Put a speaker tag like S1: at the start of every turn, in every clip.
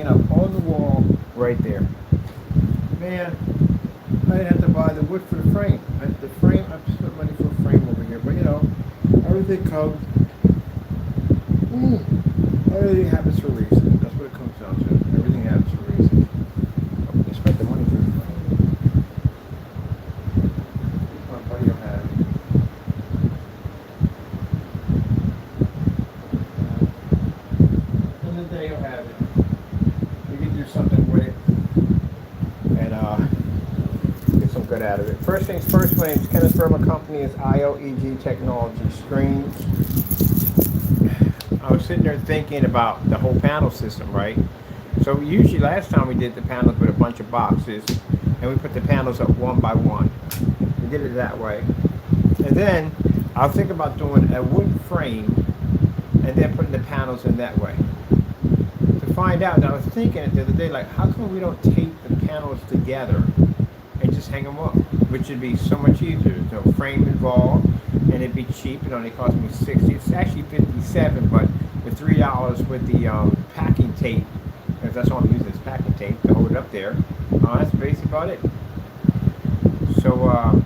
S1: hanging up on the wall right there. Man, I didn't have to buy the wood for the frame. The frame, I spent money for a frame over here, but you know, everything comes. Everything happens for a reason. That's what it comes down to. Everything happens for a reason. I spent the money for the frame. My buddy will have it. And the day you'll have it. You can do something with it. And get some good out of it. First things first, my name's Kenneth Burma. Company is Ileg Technology Screens. I was sitting there thinking about the whole panel system, right? So usually last time we did the panels with a bunch of boxes, and we put the panels up one by one. We did it that way. And then I'll think about doing a wood frame and then putting the panels in that way. To find out, and I was thinking it the other day, like, how come we don't tape the panels together and just hang them up? Which would be so much easier. There's no frame involved, and it'd be cheap. It only cost me $60. It's actually $57, but the $3 with the packing tape, because that's all I'm using is packing tape to hold it up there. That's basically about it. So,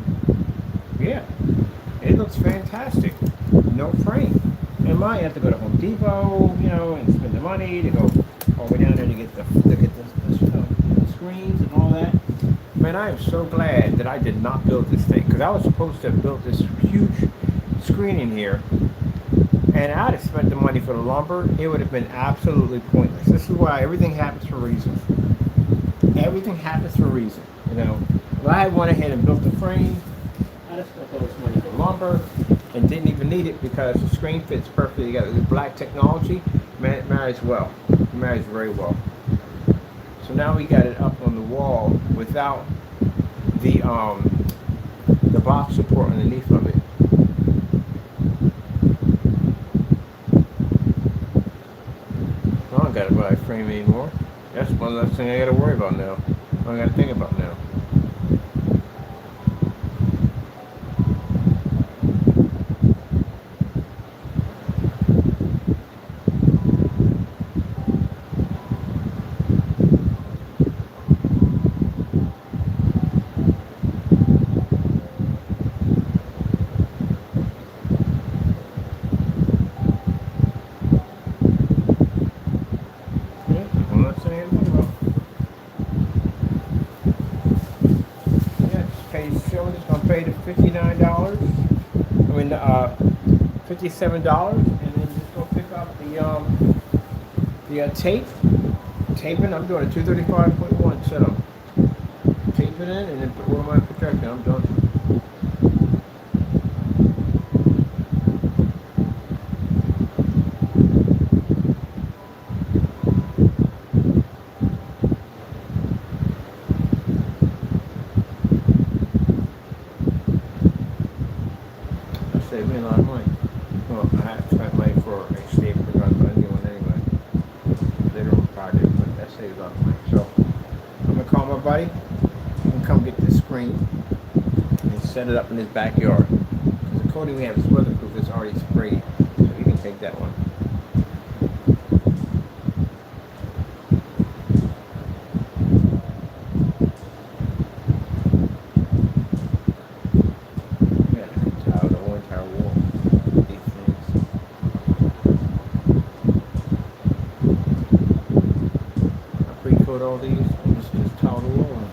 S1: yeah, it looks fantastic. No frame. And mine, you have to go to Home Depot, you know, and spend the money to go all the way down there to get the screens and all that. Man, I am so glad that I did not build this thing, because I was supposed to have built this huge screen in here, and I'd have spent the money for the lumber. It would have been absolutely pointless. This is why everything happens for a reason. Everything happens for a reason, you know. If I had went ahead and built the frame, I'd have spent all this money for lumber and didn't even need it, because the screen fits perfectly together. The black technology, man, it marries well. It marries very well. So now we got it up on the wall without the box support underneath of it. I don't gotta buy a frame anymore. That's one less thing I gotta worry about now. I gotta think about now. Pay the $59. I mean, $57, and then just go pick up the tape. Taping. I'm doing a 235.1 setup. Tape it in, and then put my projector. I'm done. Saved me a lot of money. Well, I have spent money for a stable because I'm going to do one anyway. Later on project, but that saves a lot of money. So I'm gonna call my buddy and come get this screen and set it up in his backyard. Because the coating we have is weatherproof. It's already sprayed, so you can take that one. Pre-coat all these and just towel the wall on.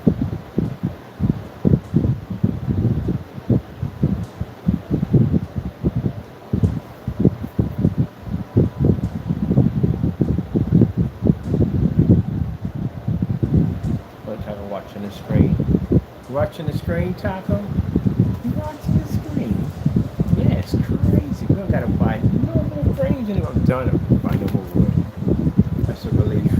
S1: What Taco watching the screen? Watching the screen, Taco? You watching the screen? Yeah, it's crazy. We don't gotta buy no more frames anymore. I'm done. I'm buying no more wood. That's a relief.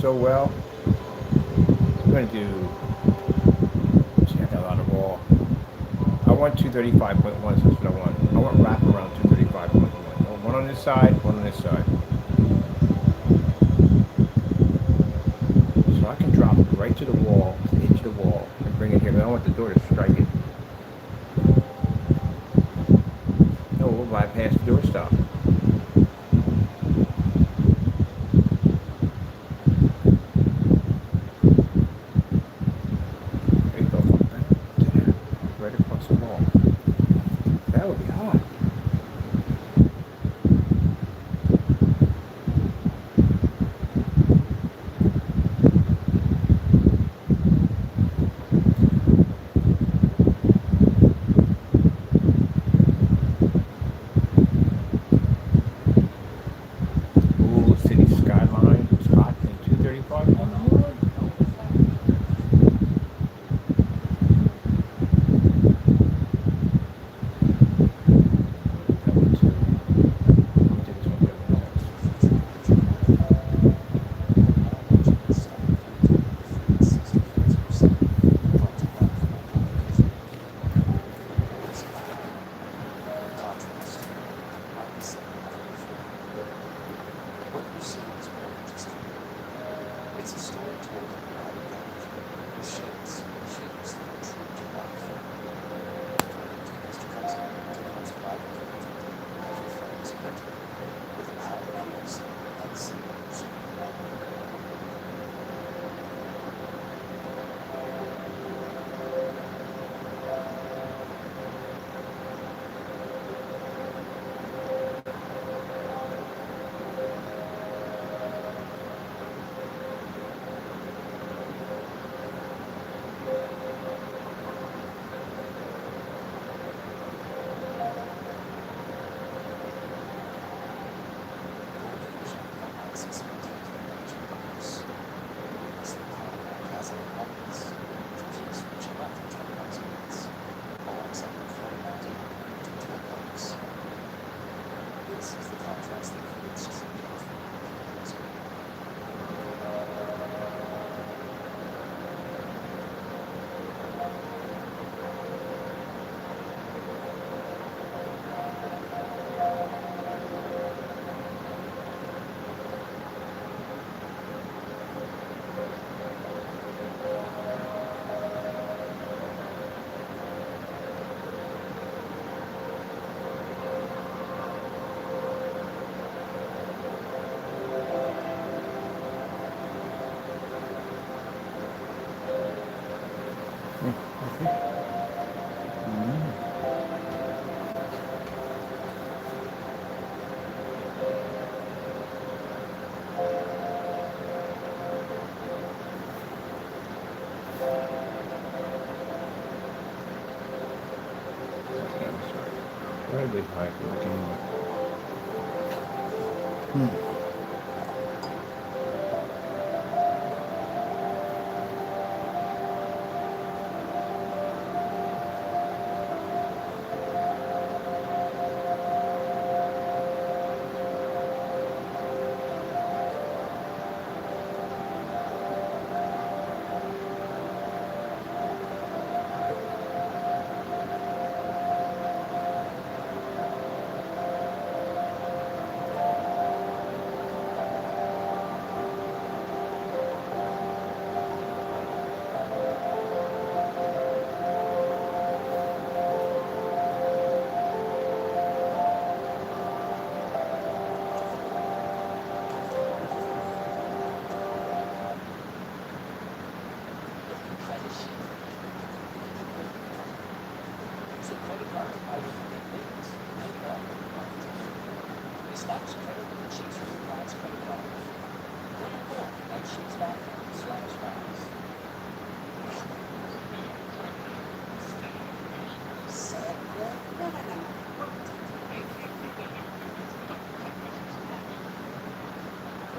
S1: so well. I'm going to do, see, I got a lot of wall. I want 235.1, that's what I want. I want wrap around 235.1. One on this side, one on this side. So I can drop it right to the wall, to the edge of the wall, and bring it here. But I don't want the door to strike it. No, we'll bypass the door stop. There you go. Right across the wall. That would be hot. Ooh, city skyline. It's hot in 235. Oh, Lord. That one too. I'll do this one the other way. Where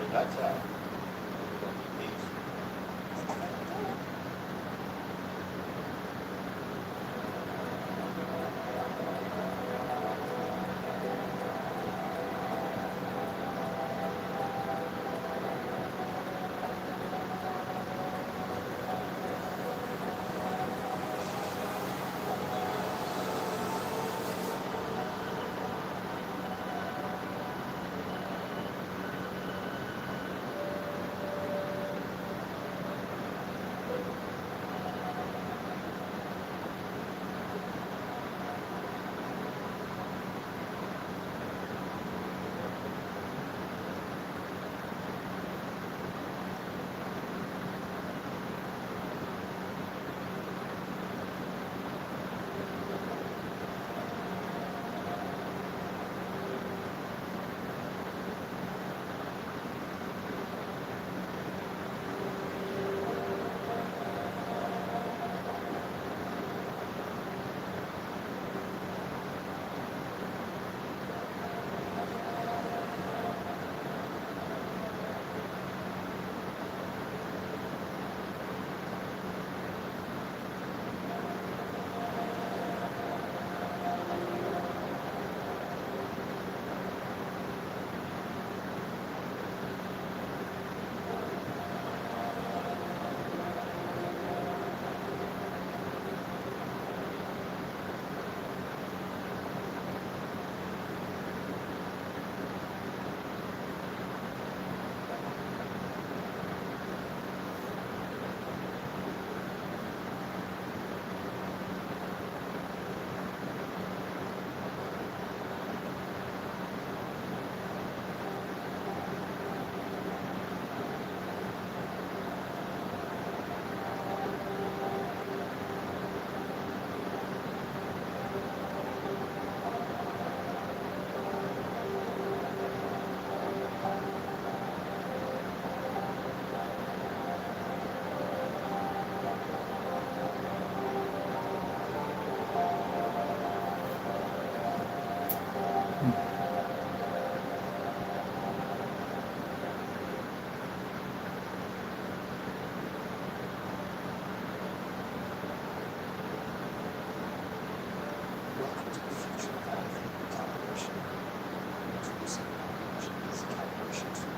S1: did I go?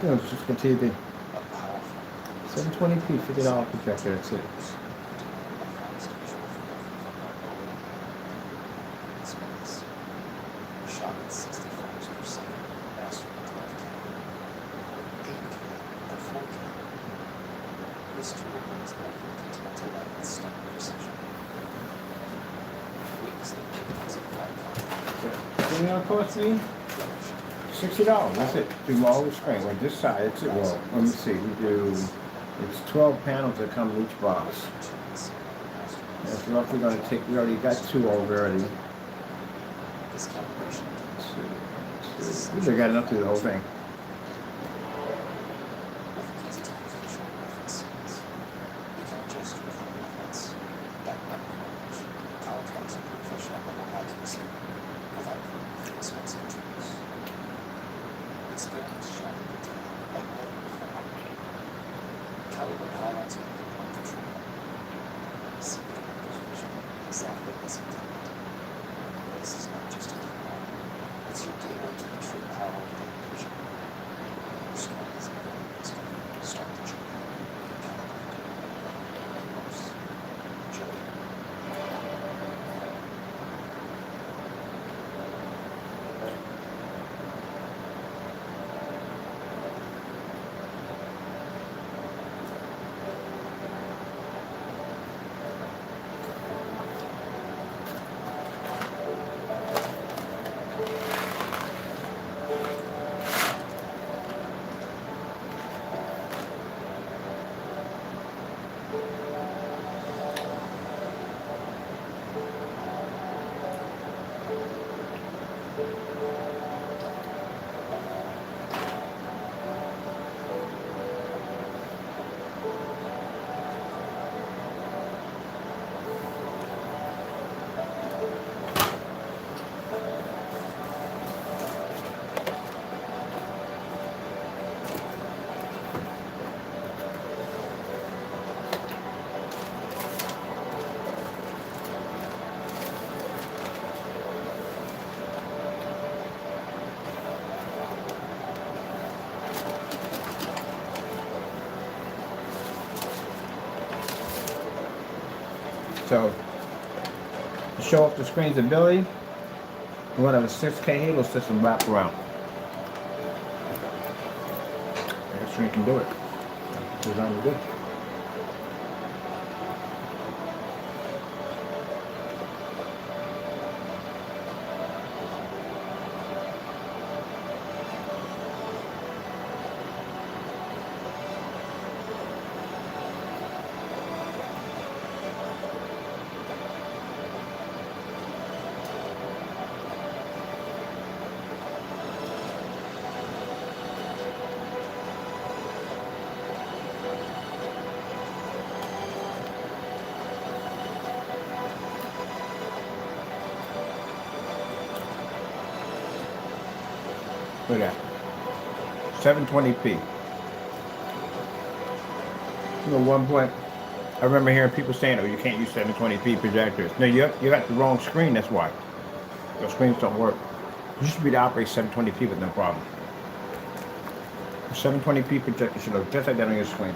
S1: You know, just continue to 720p, $50 projector. That's it. It's gonna cost me $60. That's it. Do all the screen. Well, this side, it's it. Well, let me see. We do. It's 12 panels that come in each box. That's roughly going to take. We already got 2 already. We got enough to do the whole thing. So, to show off the screen's ability, we want to have a 6K halo system wrapped around. That screen can do it. It's designed to do. Look at that. 720p. You know, one point, I remember hearing people saying, oh, you can't use 720p projectors. No, you got the wrong screen, that's why. Your screens don't work. You should be able to operate 720p with no problem. A 720p projector should look just like that on your screen.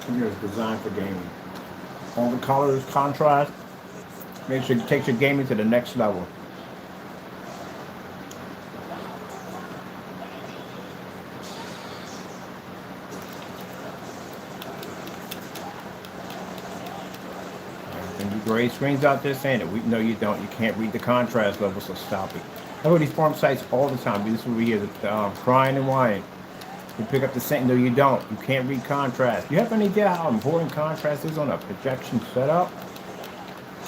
S1: Computer is designed for gaming. All the colors, contrast, takes your gaming to the next level. And you grade screens out there saying that no, you don't. You can't read the contrast level, so stop it. I go to these forum sites all the time. This is what we hear, crying and whining. You pick up the same. No, you don't. You can't read contrast. You have any idea how important contrast is on a projection setup?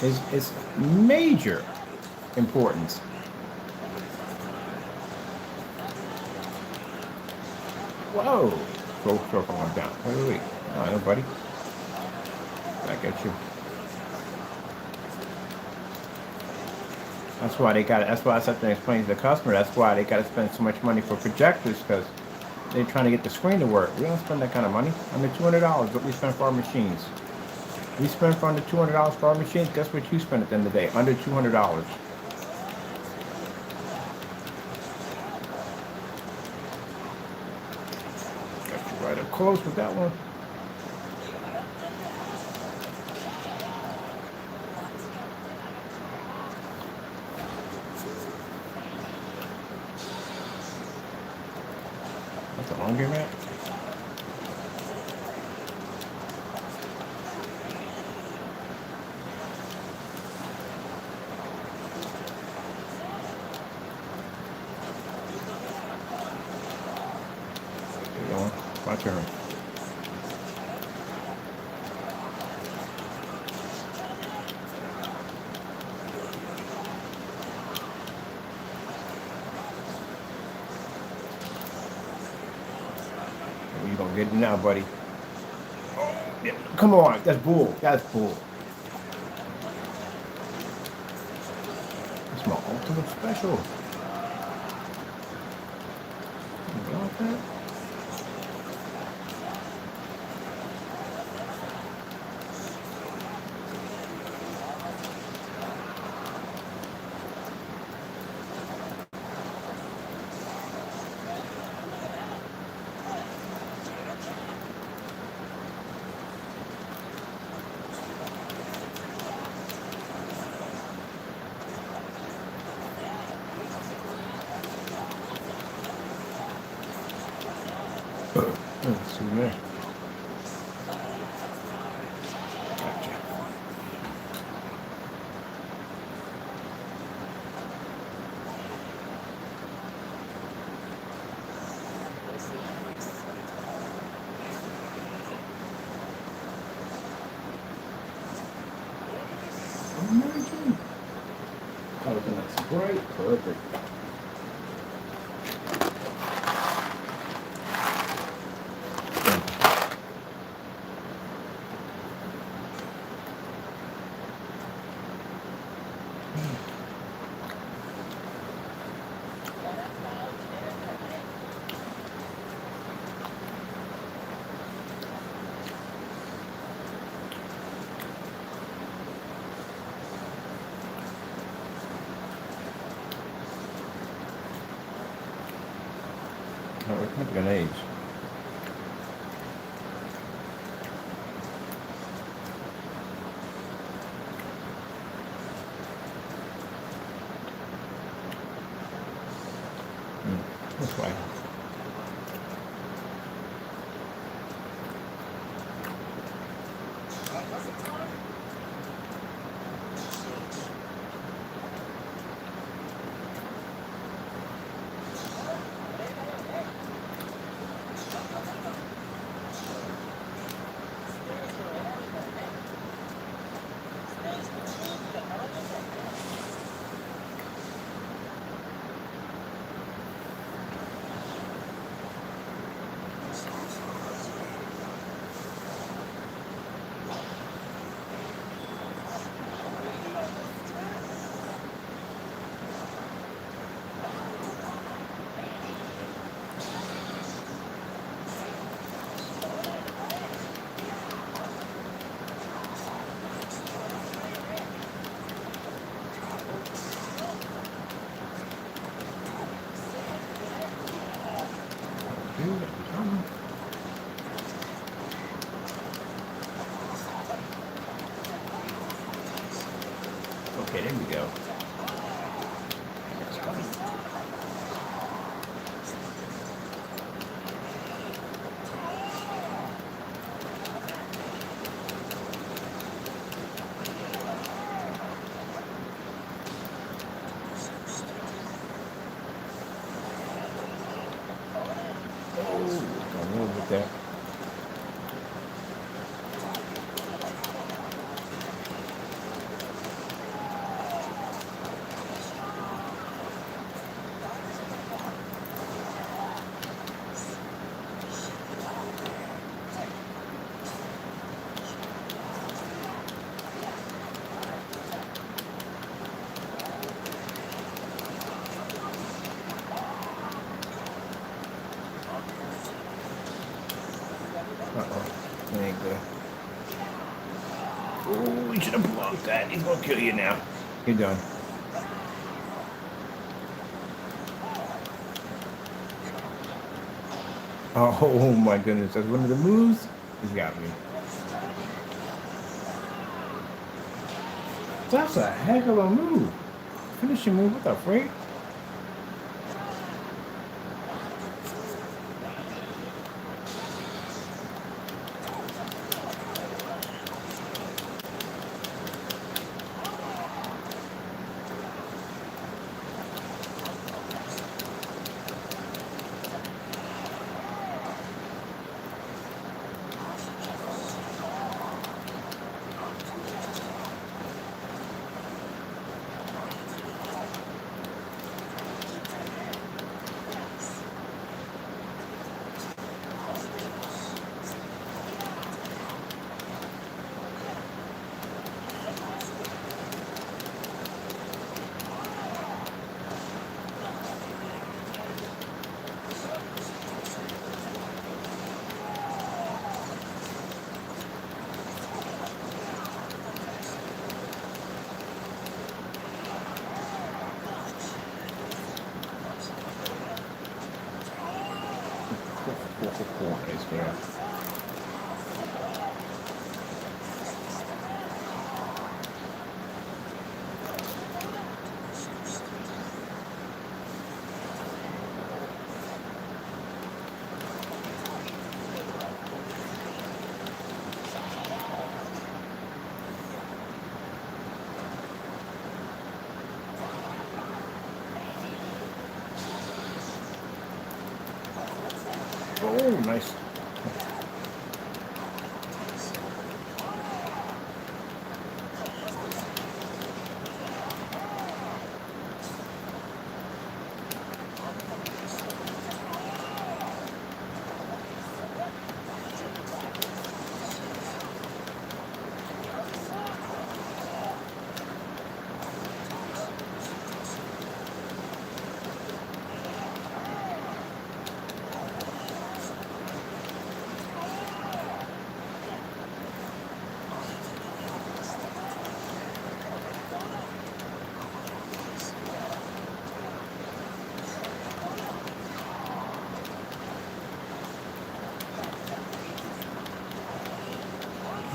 S1: It's major importance. Whoa! Go on down. Wait. Oh, no, buddy. Back at you. That's why they got it. That's why I have to explain to the customer. That's why they got to spend so much money for projectors, because they're trying to get the screen to work. We don't spend that kind of money. Under $200, what we spend for our machines. We spend for under $200 for our machines. Guess what you spend at the end of the day? Under $200. Got you right up close with that one. That's a longer mat. My turn. You gonna get it now, buddy? Oh, yeah. Come on, that's bull. That's bull. It's my ultimate special. You like that? Let's see there. Gotcha. Imagine. Oh, that's great. Perfect. Oh, we're kind of grenades. This way. Okay, there we go. Don't move with that. Uh-oh. That ain't good. Oh, we should have blocked that. He's gonna kill you now. You're done. Oh my goodness, that's one of the moves. He's got me. That's a heck of a move. Finishing move, what the freak? Nice there. Oh, nice.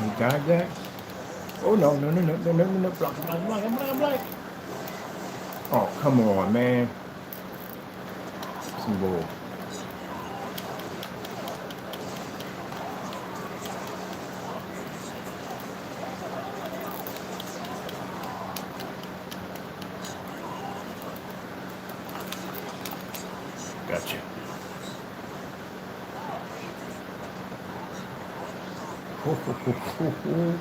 S1: You got that? Oh no, no, no, no, no, no, no, no, block, block, block, block, block. Oh, come on, man. Some bull. Gotcha. Ho, ho, ho, ho, ho.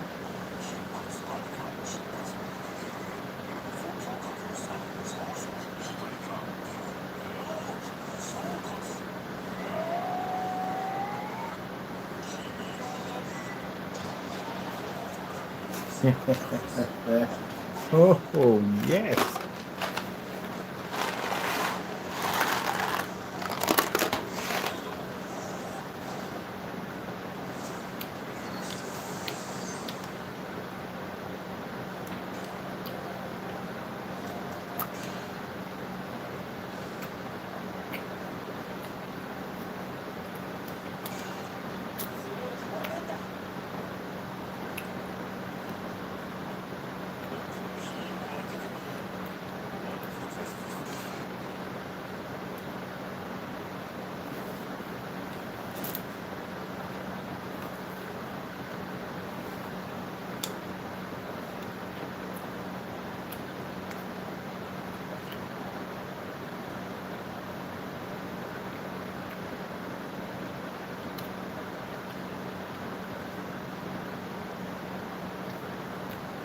S1: Oh, yes.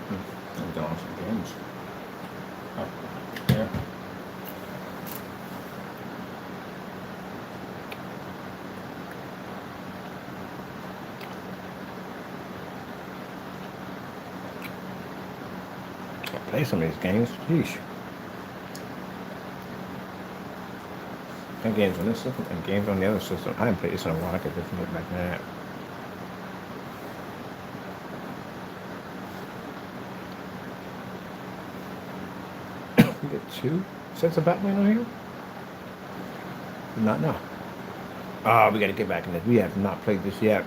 S1: I'm doing some games. Oh, yeah. I play some of these games. Sheesh. And games on this system and games on the other system. I didn't play this in a while. I could definitely get back to that. We get 2 sets of Batman on here? Did not know. Oh, we got to get back in this. We have not played this yet.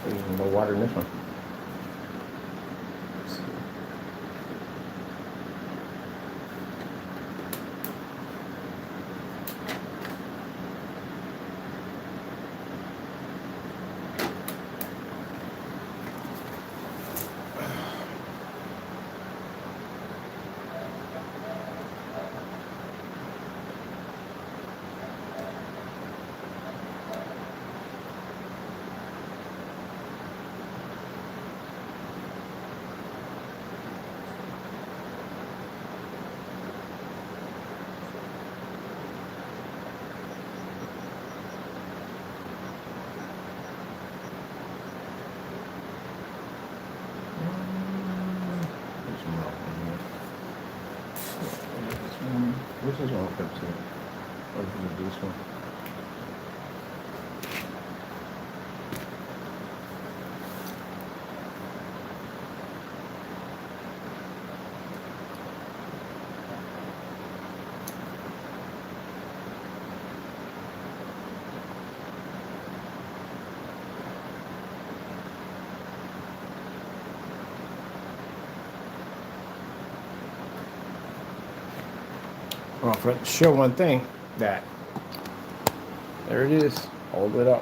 S1: There's more water in this one. This is all up to. Or is it this one? Well, for show one thing that there it is, hold it up.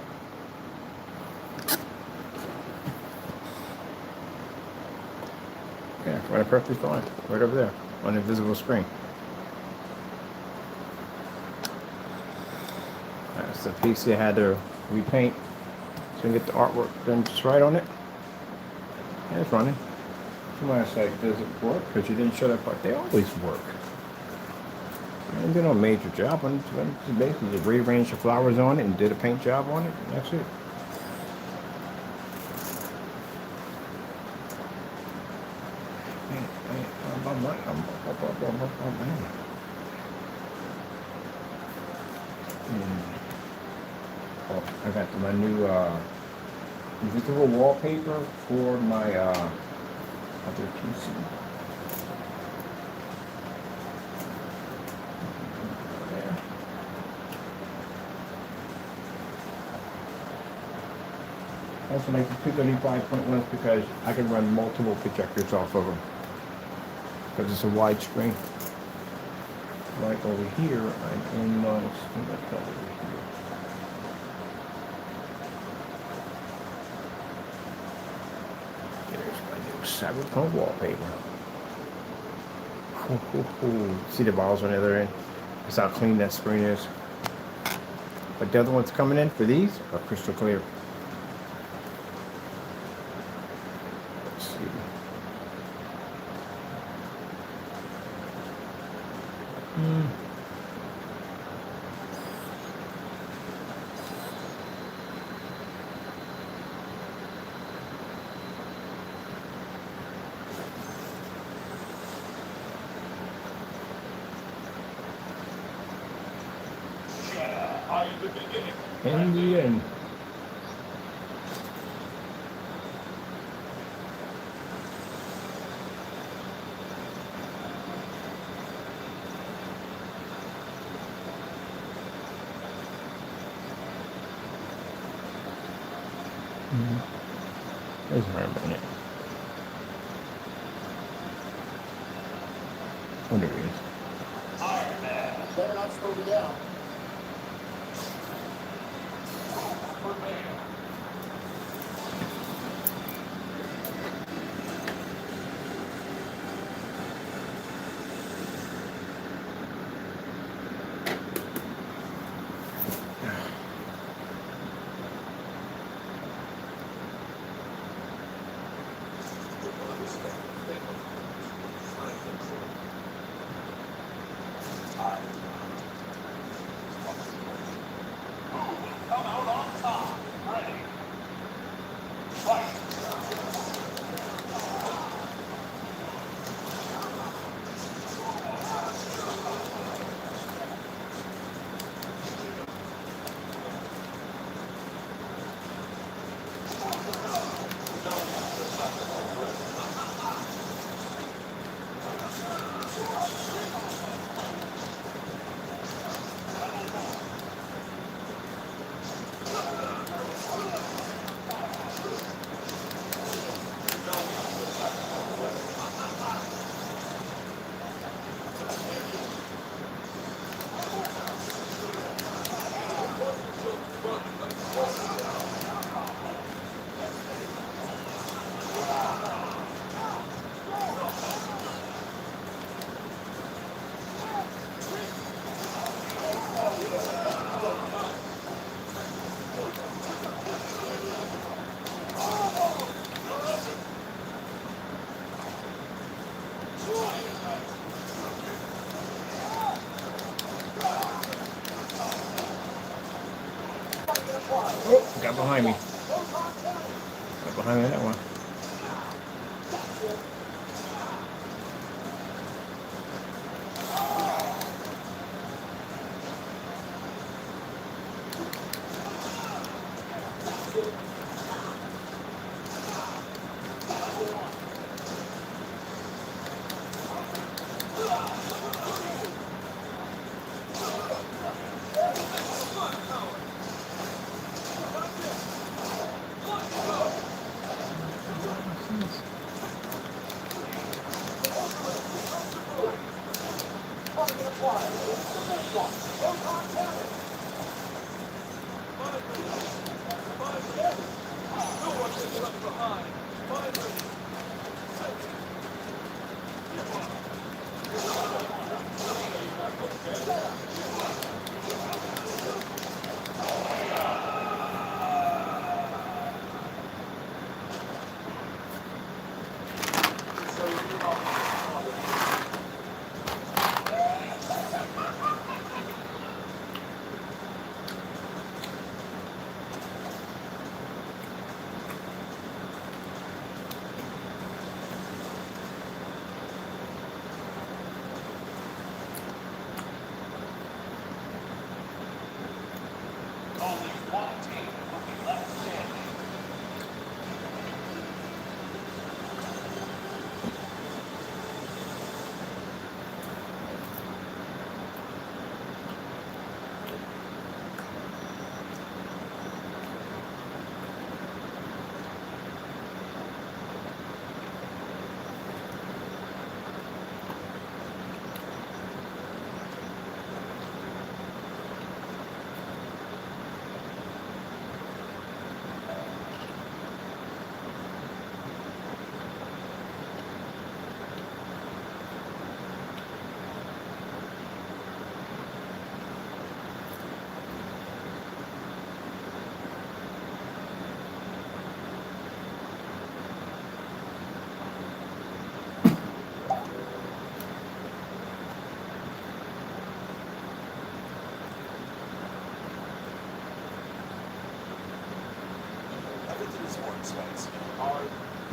S1: Yeah, running perfectly fine, right over there on the invisible screen. That's the piece I had to repaint so you get the artwork done just right on it. And it's running. Somebody say, does it work? Because you didn't show that part. They always work. I didn't do no major job on it. Just basically just rearranged the flowers on it and did a paint job on it. And that's it. Oh, I got my new visible wallpaper for my other PC. Also like the 235.1 because I can run multiple projectors off of them because it's a wide screen. Like over here, I'm in my steamer over here. There's my new cyberpunk wallpaper. See the balls on the other end? That's how clean that screen is. But the other ones coming in for these are crystal clear. Let's see. In the end. There's my minute. Oh, there he is.
S2: Iron Man. Better not slow me down.
S1: Oh, got behind me. Got behind me on that one.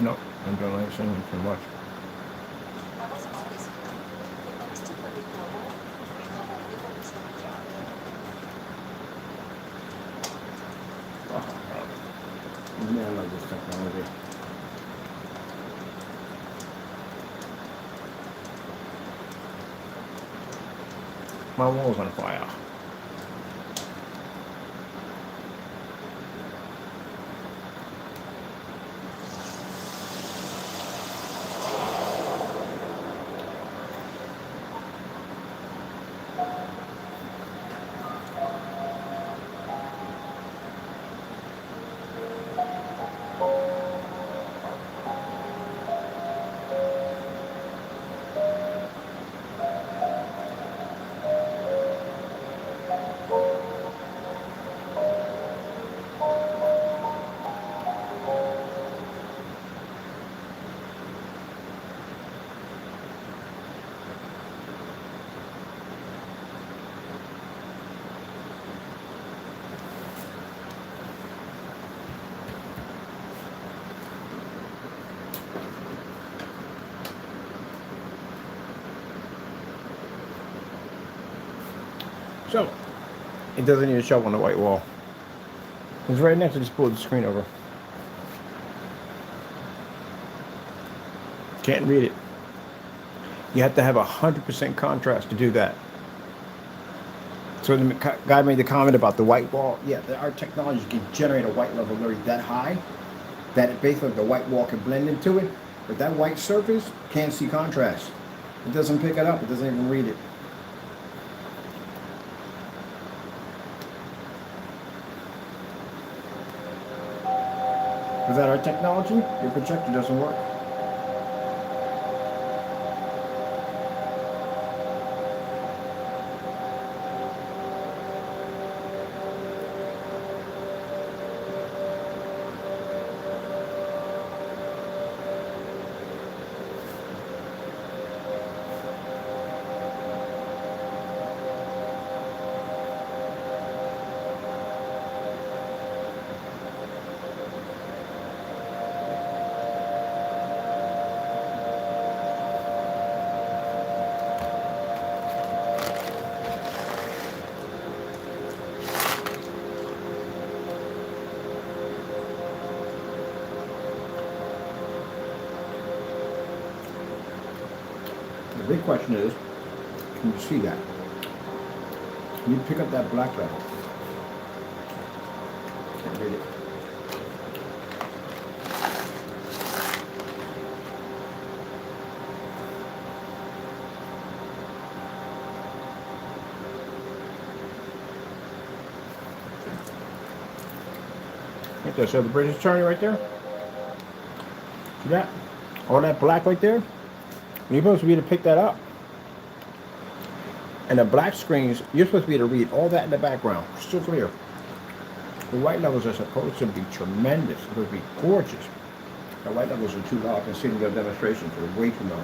S1: No, I don't like singing too much. Man, I love this technology. My wall's on fire. So, it doesn't even show on the white wall. It's right next to just pull the screen over. Can't read it. You have to have 100% contrast to do that. So the guy made the comment about the white wall. Yeah, our technology can generate a white level already that high that it basically the white wall can blend into it, but that white surface can't see contrast. It doesn't pick it up. It doesn't even read it. Is that our technology? Your projector doesn't work. The big question is, can you see that? Can you pick up that black level? Can't read it. Right there, so the bridge is turning right there. See that? All that black right there? You're supposed to be able to pick that up. And the black screens, you're supposed to be able to read all that in the background. Still clear. The white levels are supposed to be tremendous. They're supposed to be gorgeous. The white levels are too low. I can see them in the demonstrations. They're way too low.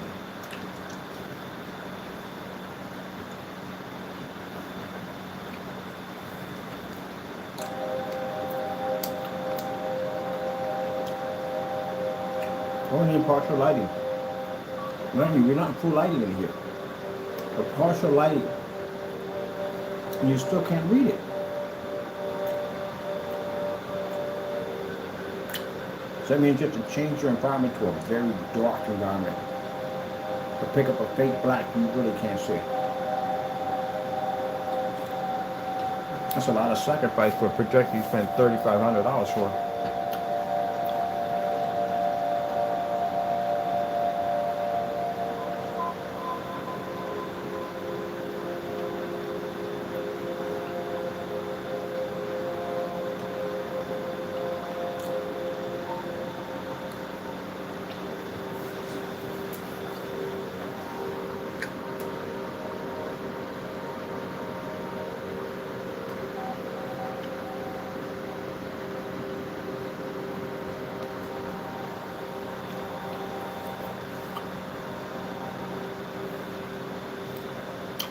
S1: Only in partial lighting. Mind you, we're not in full lighting in here. But partial lighting. And you still can't read it. So that means you have to change your environment to a very dark environment. To pick up a fake black you really can't see. That's a lot of sacrifice for a projector you spend $3,500 for.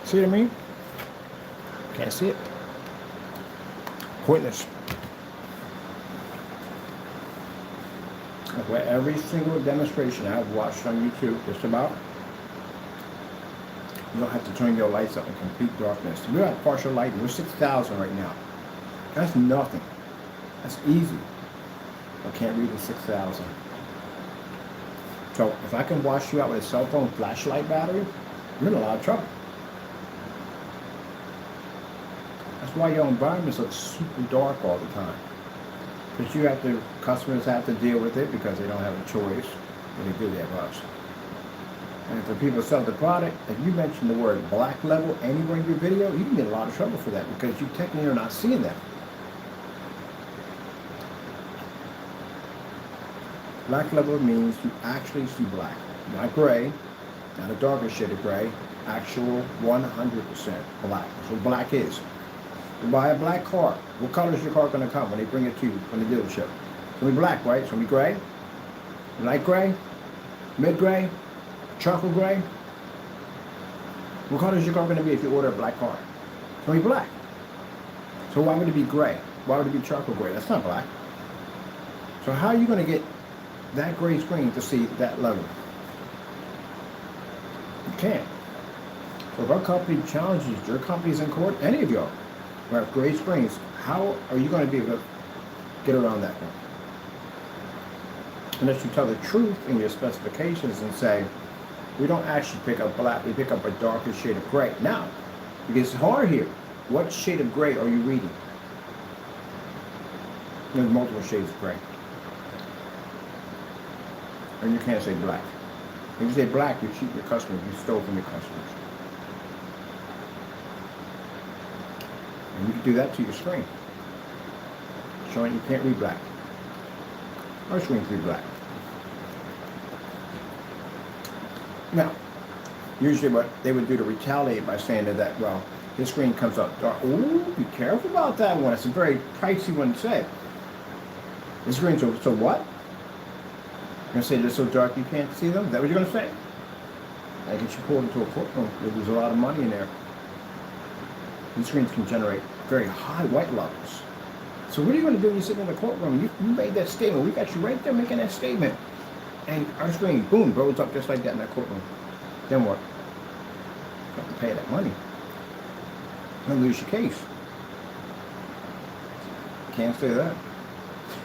S1: See what I mean? Can't see it. Pointless. where every single demonstration I've watched on YouTube, just about, you don't have to turn your lights up in complete darkness. We're at partial lighting. We're 6,000 right now. That's nothing. That's easy. I can't read the 6,000. So if I can wash you out with a cell phone flashlight battery, you're in a lot of trouble. That's why your environments look super dark all the time. Because customers have to deal with it because they don't have a choice. But they do, they have us. And for people sell the product, if you mention the word black level anywhere in your video, you can get a lot of trouble for that because you technically are not seeing that. Black level means you actually see black. Not gray, not a darker shade of gray, actual 100% black. That's what black is. You buy a black car. What color is your car going to come when they bring it to you from the dealership? It's going to be black, right? It's going to be gray, light gray, mid gray, chocolate gray. What color is your car going to be if you order a black car? It's going to be black. So why would it be gray? Why would it be chocolate gray? That's not black. So how are you going to get that gray screen to see that level? You can't. So if our company challenges your companies in court, any of y'all, who have gray screens, how are you going to be able to get around that one? Unless you tell the truth in your specifications and say, we don't actually pick up black, we pick up a darker shade of gray. Now, it gets hard here. What shade of gray are you reading? There's multiple shades of gray. And you can't say black. If you say black, you cheat your customers, you stole from your customers. And you can do that to your screen, showing you can't read black. Our screen can read black. Now, usually what they would do to retaliate by saying that, well, this screen comes up dark. Ooh, be careful about that one. It's a very pricey one to say. This screen's so what? You're going to say they're so dark you can't see them? Is that what you're going to say? I get you pulled into a courtroom where there's a lot of money in there. These screens can generate very high white levels. So what are you going to do when you sit in the courtroom? You made that statement. We got you right there making that statement. And our screen, boom, blows up just like that in that courtroom. Then what? You have to pay that money. You're going to lose your case. Can't say that.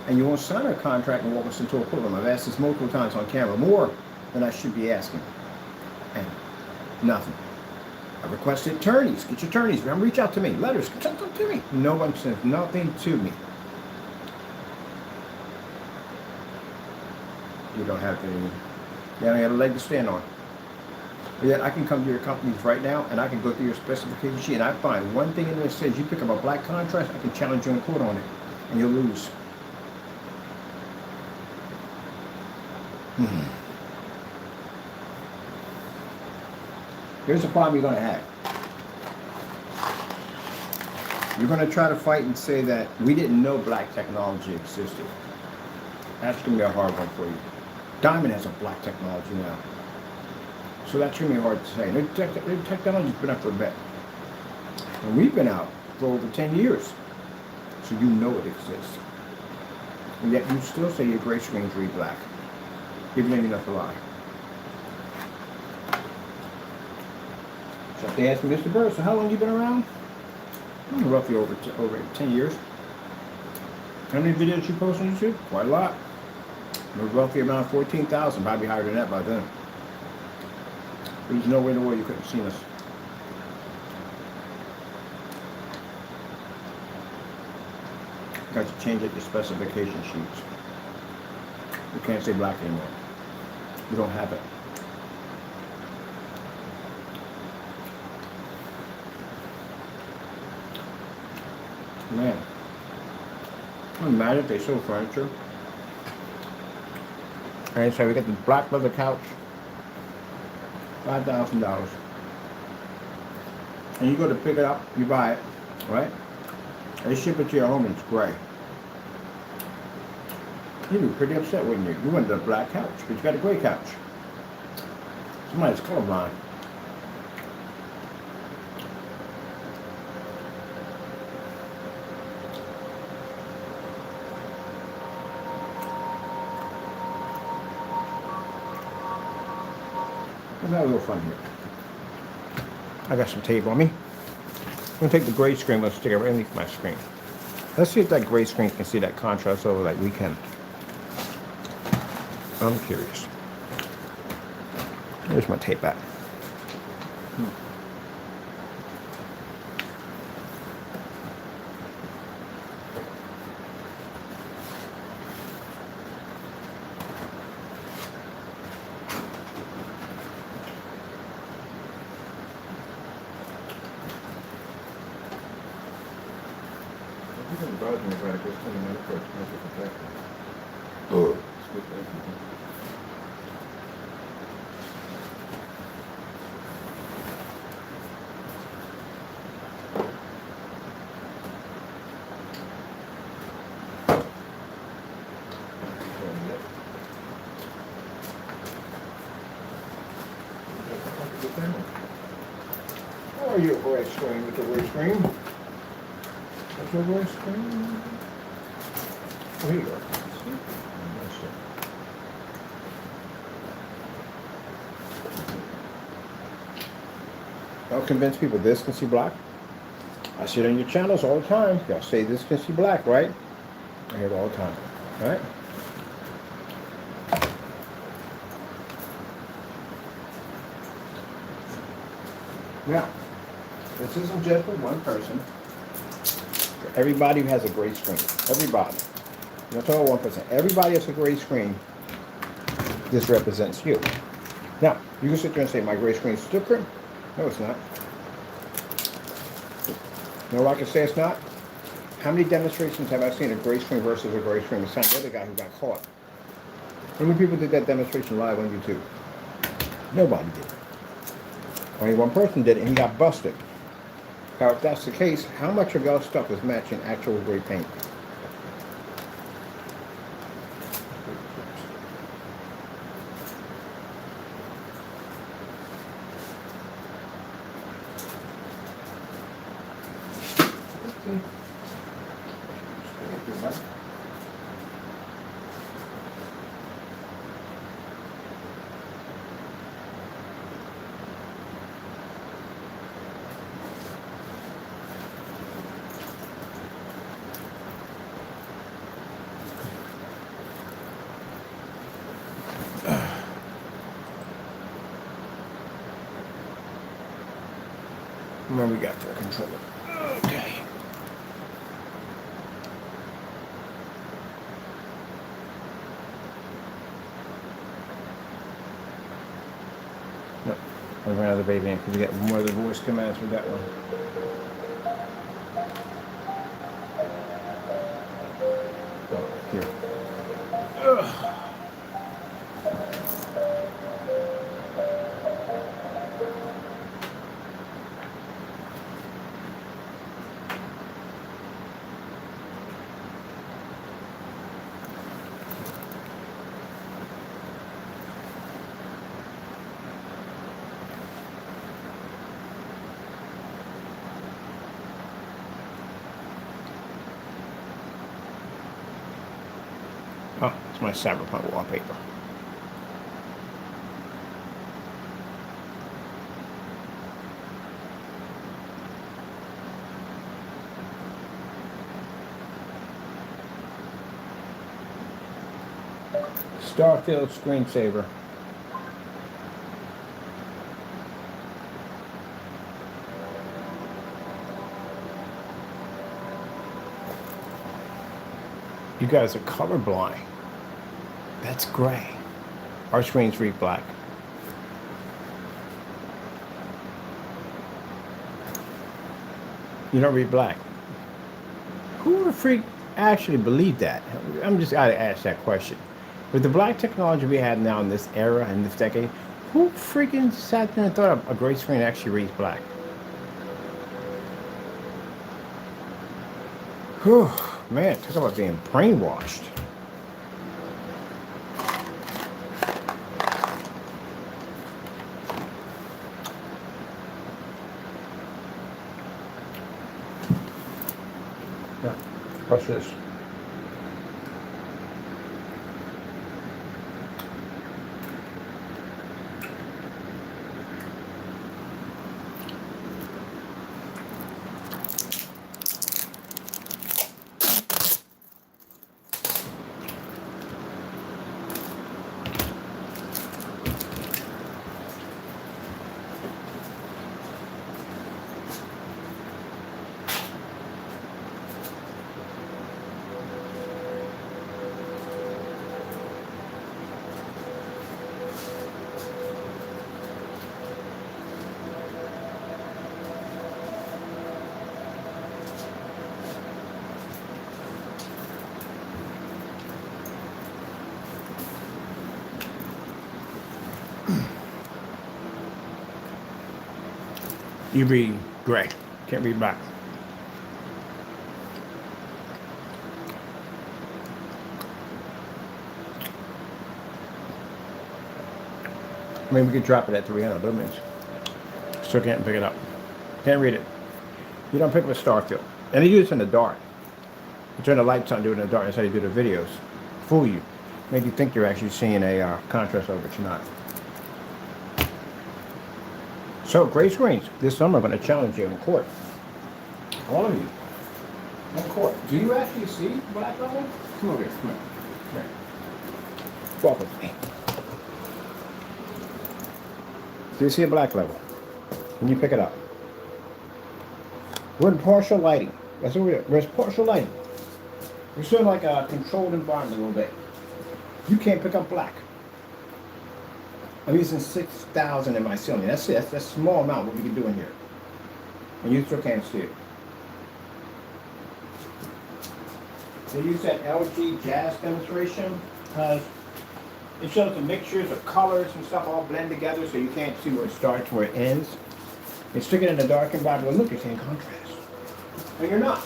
S1: And you won't sign a contract and walk us into a courtroom. I've asked this multiple times on camera, more than I should be asking. And nothing. I requested attorneys. Get your attorneys. Reach out to me. Letters. Send them to me. No one says nothing to me. You don't have any. You don't have a leg to stand on. But yet I can come to your companies right now and I can go through your specification sheet and I find one thing in there that says you pick up a black contrast, I can challenge you in court on it. And you'll lose. Here's the problem you're going to have. You're going to try to fight and say that we didn't know black technology existed. That's going to be a hard one for you. Diamond has a black technology now. So that's going to be hard to say. Their technology's been up for a bit. And we've been out for over 10 years. So you know it exists. And yet you still say your gray screens read black. Giving you enough to lie. So if they ask me, Mr. Burr, so how long have you been around? Roughly over 10 years. How many videos you post on YouTube? Quite a lot. We're roughly around 14,000, probably higher than that by then. There's no way in the world you couldn't have seen us. Got to change up your specification sheets. You can't say black anymore. You don't have it. Man, I'm mad if they sold furniture. Alright, so we got the black leather couch, $5,000. And you go to pick it up, you buy it, right? They ship it to your home and it's gray. You'd be pretty upset, wouldn't you? You wanted a black couch, but you got a gray couch. Somebody's colorblind. have a little fun here. I got some tape on me. I'm gonna take the gray screen. Let's stick it right underneath my screen. Let's see if that gray screen can see that contrast over like we can. I'm curious. There's my tape at. How are you, gray screen with the gray screen? What's your gray screen? Oh, here you go. Don't convince people this can see black. I see it on your channels all the time. Y'all say this can see black, right? I hear it all the time, right? Now, this isn't just for one person. For everybody who has a gray screen. Everybody. I'm not talking about one person. Everybody has a gray screen. This represents you. Now, you can sit there and say, my gray screen is different. No, it's not. You know what I can say it's not? How many demonstrations have I seen of gray screen versus a gray screen besides the other guy who got caught? How many people did that demonstration live on YouTube? Nobody did. Only one person did it and he got busted. Now, if that's the case, how much of y'all's stuff is matching actual gray paint? What we got for a controller? Okay. No, I ran out of the baby ink because we got more of the voice commands with that one. Oh, here. Ugh. Oh, it's my Cyberpunk wallpaper. Starfield screensaver. You guys are colorblind. That's gray. Our screens read black. You don't read black. Who the freak actually believed that? I'm just gotta ask that question. With the black technology we have now in this era, in this decade, who freaking sat there and thought a gray screen actually reads black? Whew, man, talk about being brainwashed. Yeah, watch this. You read gray. Can't read black. Maybe we could drop it at 300 lumens. Still can't pick it up. Can't read it. You don't pick up a star field. And they do this in the dark. You turn the lights on, do it in the dark. That's how you do the videos. Fool you. Make you think you're actually seeing a contrast over, but you're not. So, gray screens. This summer I'm going to challenge you in court. All of you. In court. Do you actually see black level? Come over here. Come here. Come here. Walk with me. Do you see a black level? Can you pick it up? We're in partial lighting. That's what we're doing. We're partial lighting. We're sort of like a controlled environment a little bit. You can't pick up black. I'm using 6,000 in my ceiling. That's it. That's a small amount what we can do in here. And you still can't see it. They use that LG Jazz demonstration because it shows the mixtures of colors and stuff all blend together so you can't see where it starts, where it ends. They stick it in the dark environment. Well, look, you're seeing contrast. And you're not.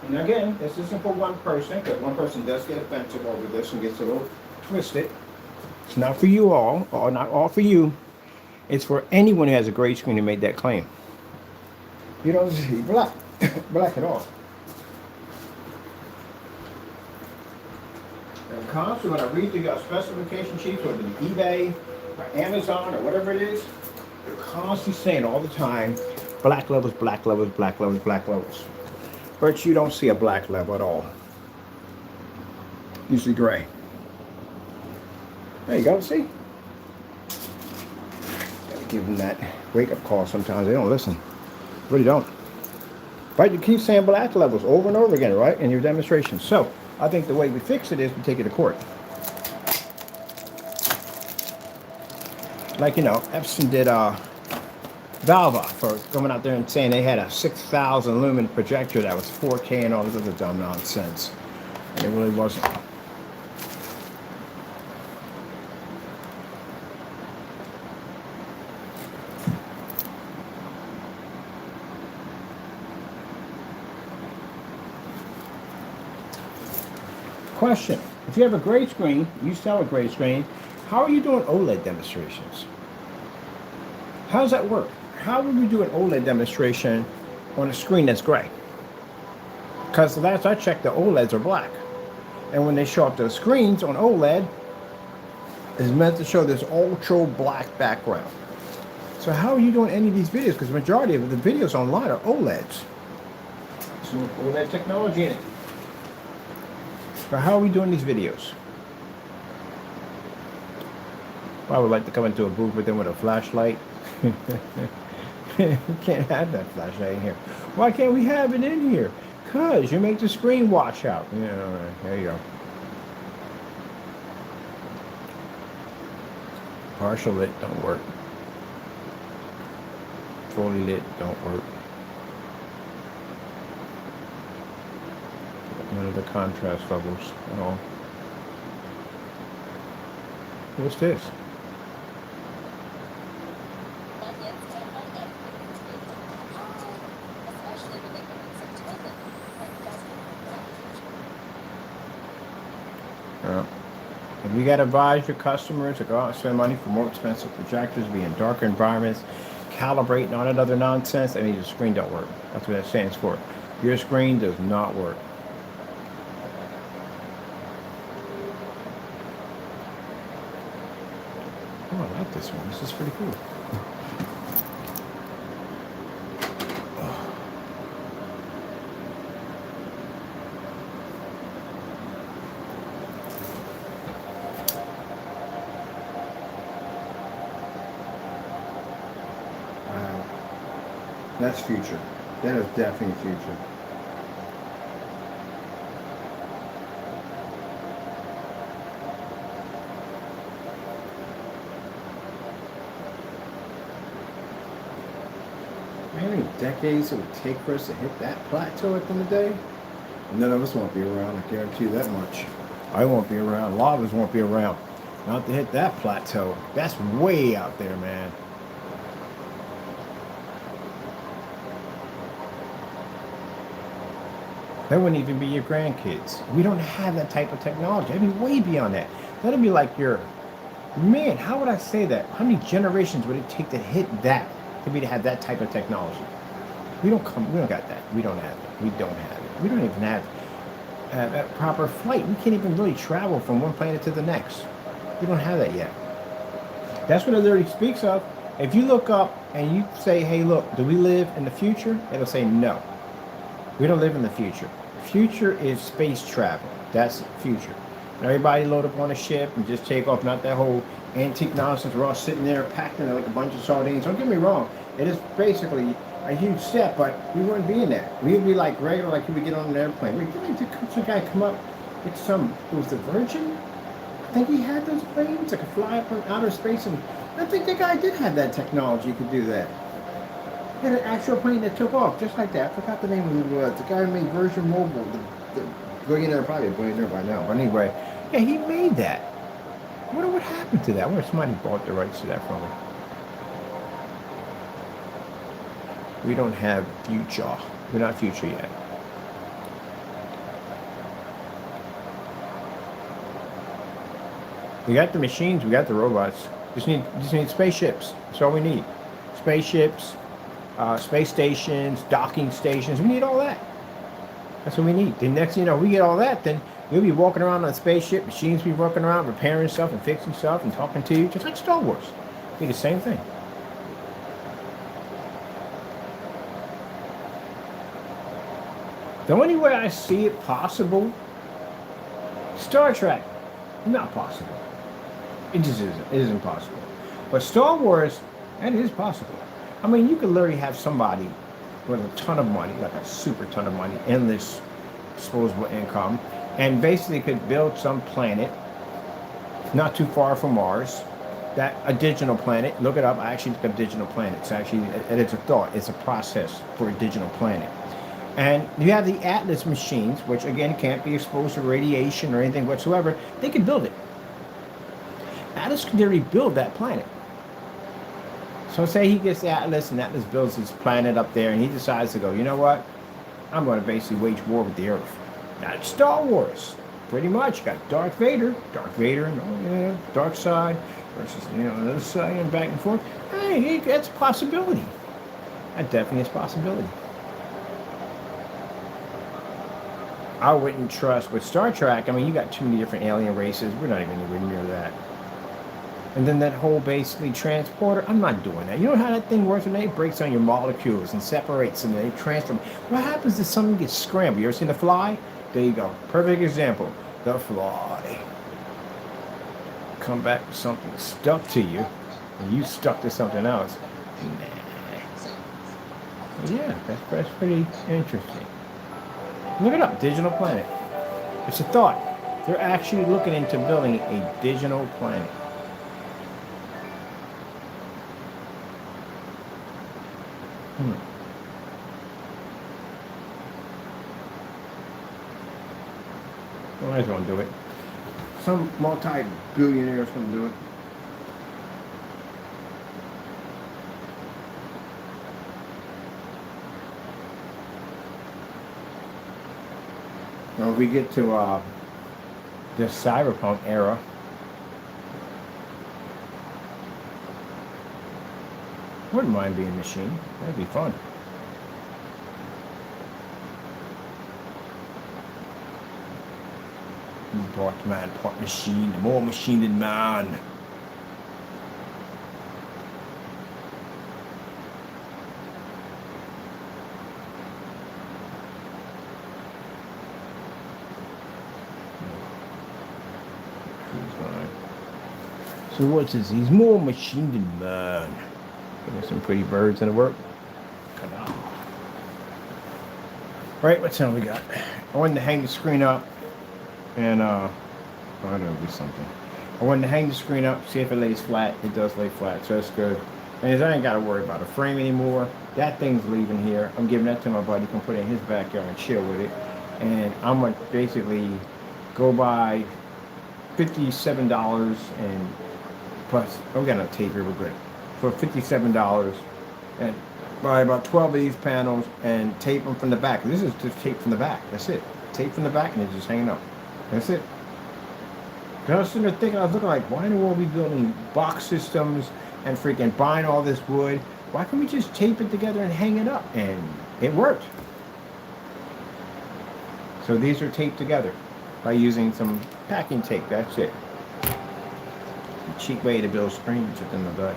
S1: And again, this isn't for one person, because one person does get offensive over this and gets a little twisted. It's not for you all, or not all for you. It's for anyone who has a gray screen who made that claim. You don't see black, black at all. And constantly, when I read through your specification sheets, whether it's eBay or Amazon or whatever it is, they're constantly saying all the time, black levels, black levels, black levels, black levels. But you don't see a black level at all. You see gray. There you go, see? Gotta give them that wake-up call sometimes. They don't listen. Really don't. But you keep saying black levels over and over again, right, in your demonstrations. So, I think the way we fix it is we take it to court. Like, you know, Epson did Valva for going out there and saying they had a 6,000 lumen projector that was 4K and all this other dumb nonsense. And it really wasn't. Question: if you have a gray screen, you sell a gray screen, how are you doing OLED demonstrations? How does that work? How would we do an OLED demonstration on a screen that's gray? Because the last I checked, the OLEDs are black. And when they show up the screens on OLED, it's meant to show this ultra black background. So how are you doing any of these videos? Because the majority of the videos online are OLEDs. So OLED technology in it. So how are we doing these videos? I would like to come into a booth with them with a flashlight. You can't have that flashlight in here. Why can't we have it in here? Because you make the screen wash out. Yeah, there you go. Partial lit don't work. Fully lit don't work. None of the contrast levels at all. What's this? And you got to advise your customers to go out and spend money for more expensive projectors, be in darker environments, calibrate and all that other nonsense. I mean, your screen don't work. That's what that stands for. Your screen does not work. Oh, I like this one. This is pretty cool. That's future. That is definitely future. How many decades it would take for us to hit that plateau at the end of the day? None of us won't be around, I guarantee you that much. I won't be around. A lot of us won't be around. Not to hit that plateau. That's way out there, man. That wouldn't even be your grandkids. We don't have that type of technology. I'd be way beyond that. That'd be like your, man, how would I say that? How many generations would it take to hit that, to be to have that type of technology? We don't got that. We don't have it. We don't have it. We don't even have that proper flight. We can't even really travel from one planet to the next. We don't have that yet. That's what it literally speaks of. If you look up and you say, hey, look, do we live in the future? It'll say no. We don't live in the future. Future is space travel. That's the future. And everybody load up on a ship and just take off. Not that whole antique nonsense. We're all sitting there packed in like a bunch of sardines. Don't get me wrong. It is basically a huge step, but we wouldn't be in that. We would be like regular, like you would get on an airplane. Wait, didn't the guy come up with some, it was the Virgin? I think he had those planes that could fly up in outer space, and I think the guy did have that technology, could do that. He had an actual plane that took off just like that. I forgot the name of who it was. The guy who made Virgin Mobile, the billionaire, probably a billionaire by now. But anyway, yeah, he made that. I wonder what happened to that. I wonder if somebody bought the rights to that from him. We don't have future. We're not future yet. We got the machines, we got the robots. Just need spaceships. That's all we need. Spaceships, space stations, docking stations. We need all that. That's what we need. The next, we get all that, then we'll be walking around on a spaceship. Machines be walking around, repairing stuff and fixing stuff and talking to you, just like Star Wars. It'll be the same thing. The only way I see it possible, Star Trek, not possible. It just isn't. It isn't possible. But Star Wars, that is possible. I mean, you could literally have somebody with a ton of money, like a super ton of money, endless disposable income, and basically could build some planet not too far from Mars, that a digital planet. Look it up. I actually looked up digital planets. Actually, it's a thought. It's a process for a digital planet. And you have the Atlas machines, which again can't be exposed to radiation or anything whatsoever. They can build it. Atlas can literally build that planet. So say he gets Atlas and Atlas builds his planet up there and he decides to go, you know what? I'm going to basically wage war with the Earth. That's Star Wars. Pretty much. You got Darth Vader and dark side versus, the other side and back and forth. Hey, that's a possibility. That definitely is a possibility. I wouldn't trust with Star Trek. I mean, you got too many different alien races. We're not even anywhere near that. And then that whole basically transporter, I'm not doing that. You know how that thing works when it breaks down your molecules and separates them and they transfer them? What happens if something gets scrambled? You ever seen The Fly? There you go. Perfect example. The Fly. Come back with something stuck to you and you stuck to something else. Nah. Yeah, that's pretty interesting. Look it up, digital planet. It's a thought. They're actually looking into building a digital planet. Well, I just want to do it. Some multi-billionaire's going to do it. When we get to the cyberpunk era, wouldn't mind being a machine. That'd be fun. Part man, part machine, more machine than man. So what's this? He's more machine than man. There's some pretty birds in the work. Right, what time we got? I wanted to hang the screen up and I don't know, do something. I wanted to hang the screen up, see if it lays flat. It does lay flat, so that's good. And I ain't got to worry about a frame anymore. That thing's leaving here. I'm giving that to my buddy. He can put it in his backyard and chill with it. and I'm gonna basically go buy $57 and plus, we got no tape here, we're good. For $57 and buy about 12 of these panels and tape them from the back. This is just tape from the back. That's it. Tape from the back and it's just hanging up. That's it. I was sitting there thinking, I was looking like, why in the world are we building box systems and freaking buying all this wood? Why can't we just tape it together and hang it up? And it worked. So these are taped together by using some packing tape. That's it. A cheap way to build screens at the end of the day.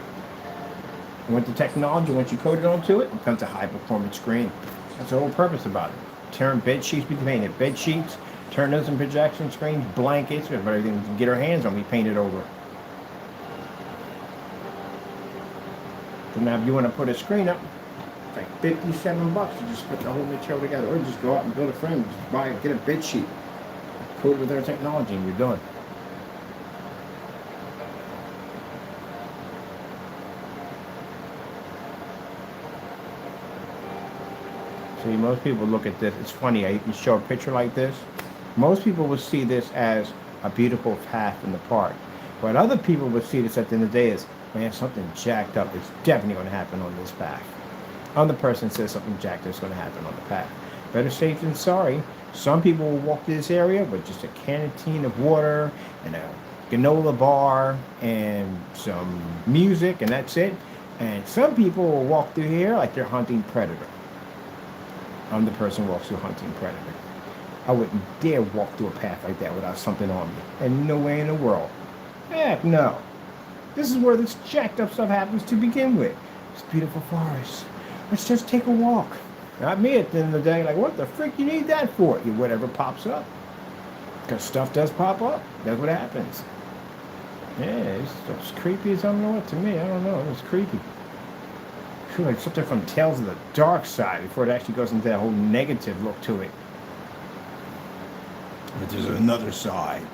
S1: And with the technology, once you code it onto it, it becomes a high performance screen. That's the whole purpose about it. Turn bed sheets, we painted bed sheets, turn those in projection screens, blankets, everything we can get our hands on, we paint it over. So now if you want to put a screen up, it's like $57 to just put the whole material together. Or just go out and build a frame, just buy it, get a bed sheet, code it with our technology, and you're done. See, most people look at this, it's funny, you can show a picture like this. Most people will see this as a beautiful path in the park. But other people will see this at the end of the day as, man, something jacked up is definitely going to happen on this path. Other person says something jacked up is going to happen on the path. Better safe than sorry. Some people will walk through this area with just a canteen of water and a granola bar and some music, and that's it. And some people will walk through here like they're hunting predator. I'm the person who walks through hunting predator. I wouldn't dare walk through a path like that without something on me. And no way in the world. Heck no. This is where this jacked up stuff happens to begin with. It's beautiful forest. Let's just take a walk. Not me at the end of the day, like, what the frick you need that for? Whatever pops up. Because stuff does pop up. That's what happens. Yeah, it's creepy as I don't know what to me. I don't know. It's creepy. I feel like something from Tales of the Dark Side before it actually goes into that whole negative look to it. But there's another side.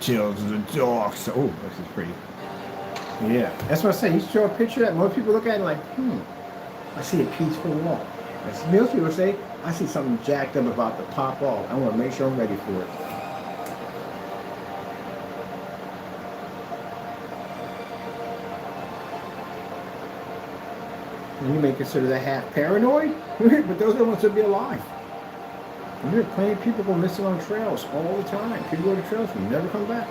S1: Tales of the Dark Side. Oh, this is pretty. Yeah, that's what I say. You show a picture that most people look at it like, I see a peaceful walk. As most people say, I see something jacked up about to pop off. I want to make sure I'm ready for it. And you may consider that half paranoid, but those are the ones that be alive. And there are plenty of people go missing on trails all the time. People go to trails and never come back.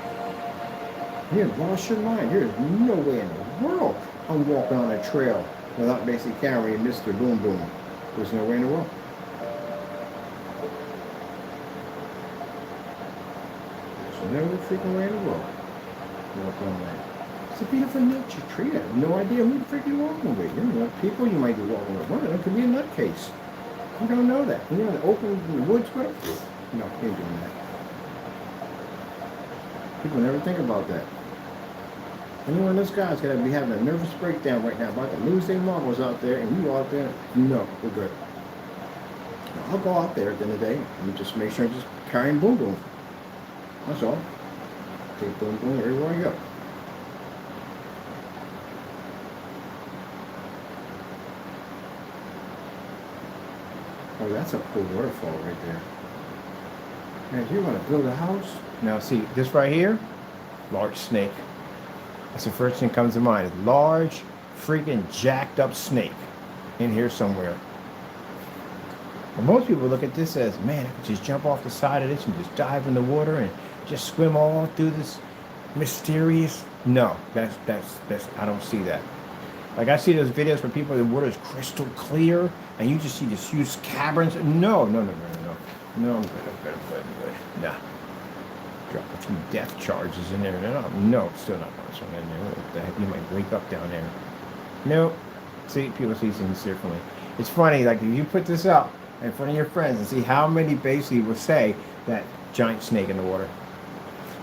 S1: You lost your mind. There's no way in the world I'm walking on a trail without basically carrying Mr. Boom Boom. There's no way in the world. There's no freaking way in the world walking on that. It's a beautiful nature tree. I have no idea who the freak you're walking with. You know, people you might be walking with. One of them could be a nutcase. You don't know that. You know, the open in the woods with it? No, he ain't doing that. People never think about that. Anyone in this guy's gonna be having a nervous breakdown right now about to lose their marbles out there, and you out there, no, we're good. I'll go out there at the end of the day and just make sure I'm just carrying Boom Boom. That's all. Take Boom Boom everywhere I go. Oh, that's a cool waterfall right there. And if you want to build a house, now see, this right here, large snake. That's the first thing that comes to mind. A large, freaking jacked up snake in here somewhere. And most people look at this as, man, I could just jump off the side of this and just dive in the water and just swim all through this mysterious. No, that's I don't see that. Like I see those videos where people, the water is crystal clear and you just see this huge caverns. No, I'm good. Nah. Drop a few death charges in there. No, still not much on in there. What the heck? You might wake up down there. No. See, people see things differently. It's funny, like if you put this up in front of your friends and see how many basically will say that giant snake in the water.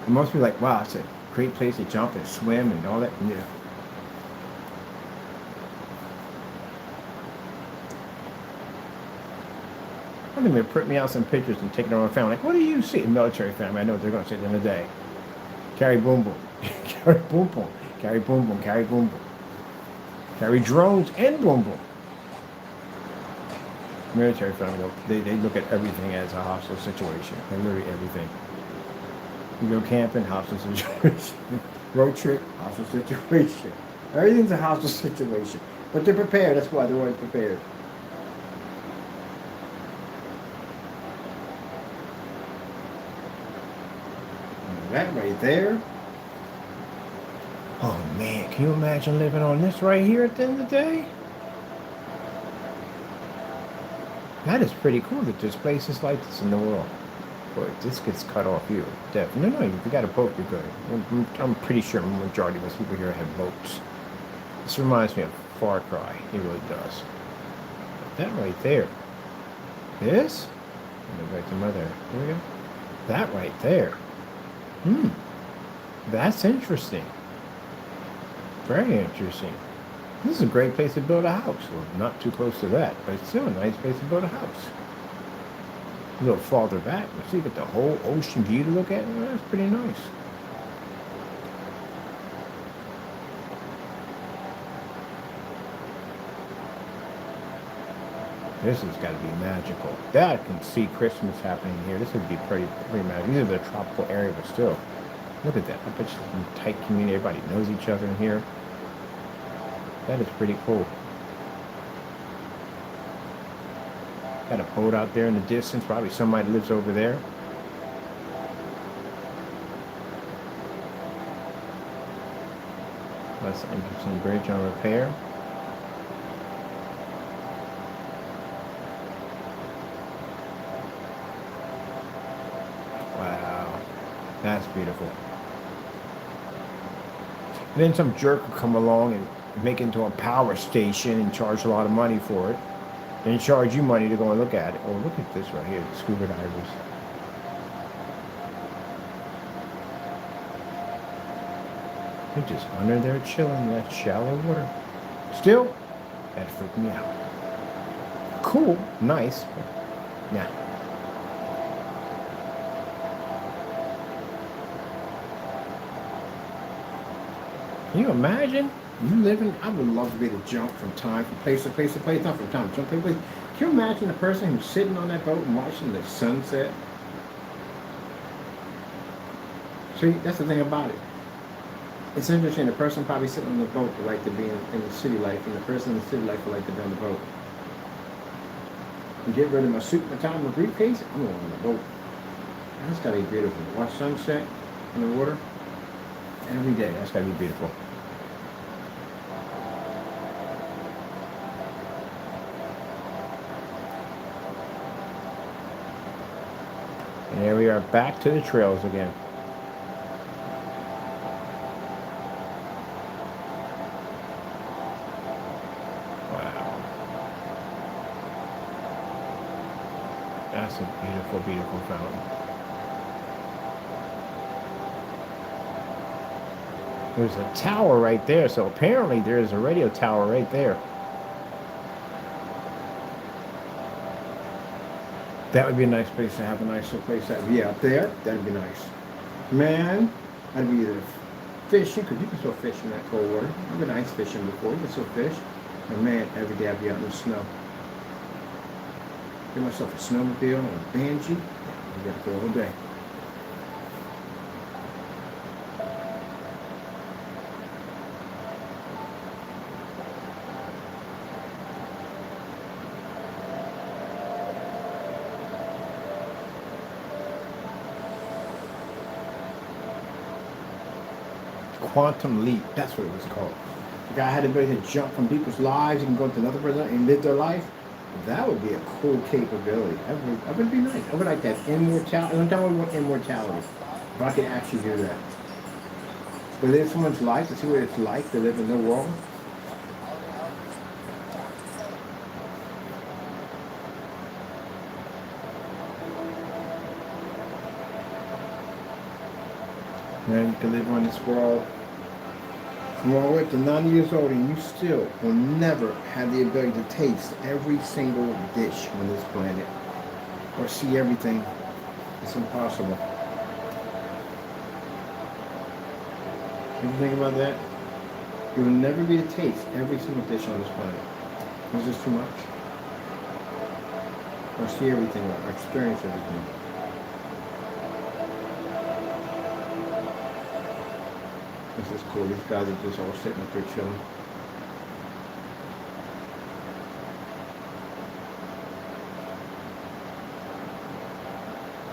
S1: And most people are like, wow, it's a great place to jump and swim and all that. Yeah. I'm going to print me out some pictures and take it on my family. Like, what do you see? Military family. I know what they're going to say at the end of the day. Carry Boom Boom. Carry Boom Boom. Carry Boom Boom. Carry Boom Boom. Carry drones and Boom Boom. Military family, they look at everything as a hostile situation. Like literally everything. You go camping, hostile situation. Road trip, hostile situation. Everything's a hostile situation. But they're prepared. That's why they're always prepared. And that right there. Oh man, can you imagine living on this right here at the end of the day? That is pretty cool that there's places like this in the world. But if this gets cut off, you're dead. No, if you got a boat, you're good. I'm pretty sure the majority of us people here have boats. This reminds me of Far Cry. It really does. But that right there. This? Go back to mother. Here we go. That right there. That's interesting. Very interesting. This is a great place to build a house. Well, not too close to that, but it's still a nice place to build a house. A little farther back, but see, you got the whole ocean view to look at. Well, that's pretty nice. This has got to be magical. That I can see Christmas happening here. This would be pretty magical. These are the tropical area, but still, look at that. I bet you it's a tight community. Everybody knows each other in here. That is pretty cool. Got a boat out there in the distance. Probably somebody lives over there. That's an interesting bridge on repair. Wow. That's beautiful. And then some jerk will come along and make it into a power station and charge a lot of money for it. And charge you money to go and look at it. Oh, look at this right here, the scuba divers. They're just under there chilling in that shallow water. Still, that freaked me out. Cool, nice, but nah. Can you imagine? You living, I would love to be able to jump from place to place to place, not from time to jump place to place. Can you imagine the person who's sitting on that boat and watching the sunset? See, that's the thing about it. It's interesting, the person probably sitting on the boat would like to be in the city life, and the person in the city life would like to be on the boat. And get rid of my suit, my tie, my briefcase, I'm going on the boat. That's gotta be beautiful. Watch sunset in the water every day. That's gotta be beautiful. And here we are back to the trails again. Wow. That's a beautiful, beautiful fountain. There's a tower right there, so apparently there's a radio tower right there. That would be a nice place to have, a nice little place that would be out there. That'd be nice. Man, I'd be either fishing, because you can still fish in that cold water. I've been ice fishing before, you can still fish. And man, every day I'd be out in the snow. Get myself a snowmobile and a banshee. I got to go all day. Quantum leap, that's what it was called. The guy had the ability to jump from people's lives, you can go to another person and live their life. That would be a cool capability. That would be nice. I would like that immortality. One time I want immortality. If I could actually do that. To live someone's life, to see what it's like to live in their world. Man, you can live on this world from all the way up to 90 years old, and you still will never have the ability to taste every single dish on this planet or see everything. It's impossible. If you think about that, you will never be able to taste every single dish on this planet. It's just too much. or see everything or experience everything. This is cool. These guys are just all sitting up there chilling.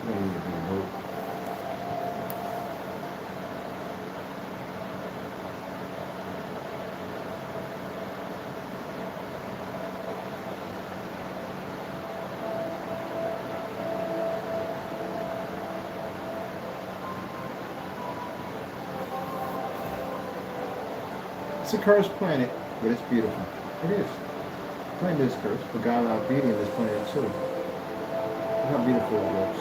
S1: They need to be a boat. It's a cursed planet, but it's beautiful. It is. The planet is cursed, but God allowed beauty in this planet too. Look how beautiful it looks.